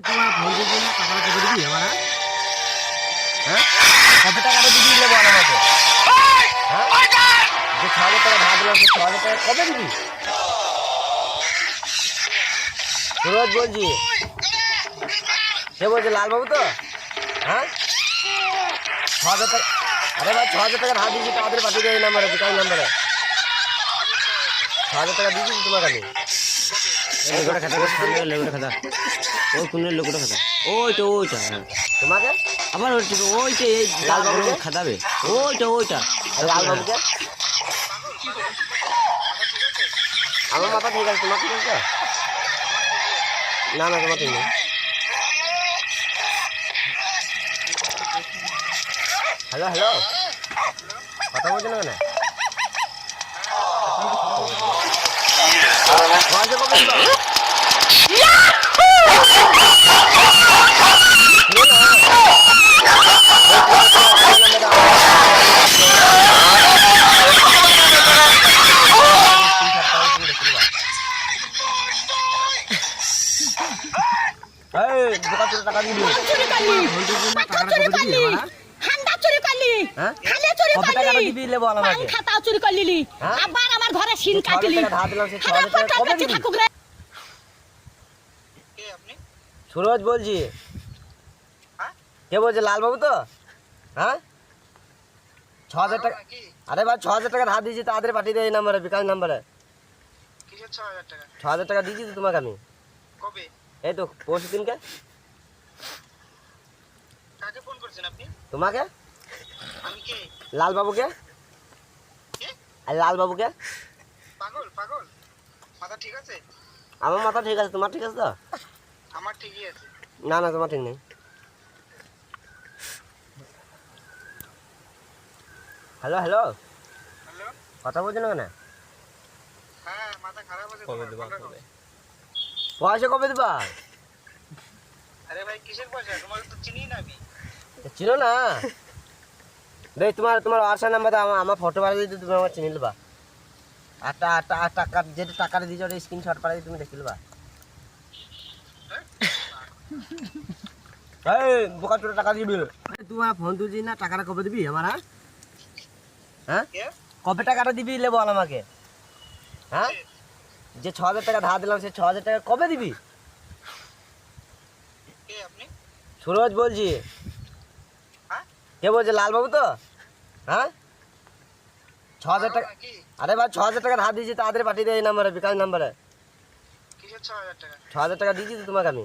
তোমার ফোন দিবি না টাকাটা কবে দিবি আমার হ্যাঁ কত টাকাটা দিবি বল আমাকে হ্যাঁ যে 6000 টাকা ধার দিলাম সে 6000 টাকা কবে দিবি সুরজ বলছি সে বলছে লালবাবু তো হ্যাঁ 6000 টাকা আরে ভাই 6000 টাকা ধার দিয়েছি তাড়াতাড়ি পাঠিয়ে দেয় এই নাম্বারে বিকাশ নাম্বারে 6000 টাকা দিয়েছি তোমার কাছে লেগুটা খাতা সামনে লেগুটা খাতা ওই কোনের লেগুটা খাতা ওইটা হ্যাঁ তোমাকে আবার ওইটা এই লাল বাবুকে খাতাবে ওইটা লাল বাবুকে আমার মাথা ঠিক আছে তোমার ঠিক আছে না তোমার ঠিক নেই হ্যালো কথা বলছো না টাকা দিবি সুরজ বলছি কে বলছে লালবাবু তো হ্যাঁ 6000 টাকা আরে ভাই 6000 টাকা ধার দিয়েছি তাড়াতাড়ি পাঠিয়ে দেয় এই নাম্বারে বিকাশ নাম্বারে 6000 টাকা দিয়েছি তো তোমাকে আমি কবে এই তো পরশু দিনকে কাকে ফোন করছেন আপনি তোমাকে আমি কে লালবাবুকে আর লালবাবুকে পাগল মাথা ঠিক আছে আমার মাথা ঠিক আছে তোমার ঠিক আছে তো আমার ঠিকই আছে না তোমার ঠিক নেই হ্যালো কথা বলছো না কেন হ্যাঁ মাথা খারাপ আছে কবে দিবা পয়সা কবে দিবা আরে ভাই কিসের পয়সা তোমার তো চিনি না আমি চিনো না দেখ তোমার হোয়াটসঅ্যাপ নাম্বার দাও আমার ফটো পাঠিয়ে দিতে তুমি আমার চিনি লবা টাকা যেটা টাকাটা দিয়েছো ওটা স্ক্রিনশট পাঠিয়ে তুমি দেখে লবা এই বোকা চোরা টাকা দিবি তোমার ফোন তুলছি না টাকাটা কবে দিবি আমার হ্যাঁ কবে টাকাটা দিবি লে বল আমাকে হ্যাঁ যে 6000 টাকা ধার দিলাম সে 6000 টাকা কবে দিবি কে আপনি সুরজ বলছি হ্যাঁ কে বলছে লালবাবু তো হ্যাঁ 6000 টাকা আরে ভাই 6000 টাকা ধার দিয়েছি তাড়াতাড়ি পাঠিয়ে দেয় এই নাম্বারে বিকাশ নাম্বারে কিসের 6000 টাকা 6000 টাকা দিয়েছি তো তোমাকে আমি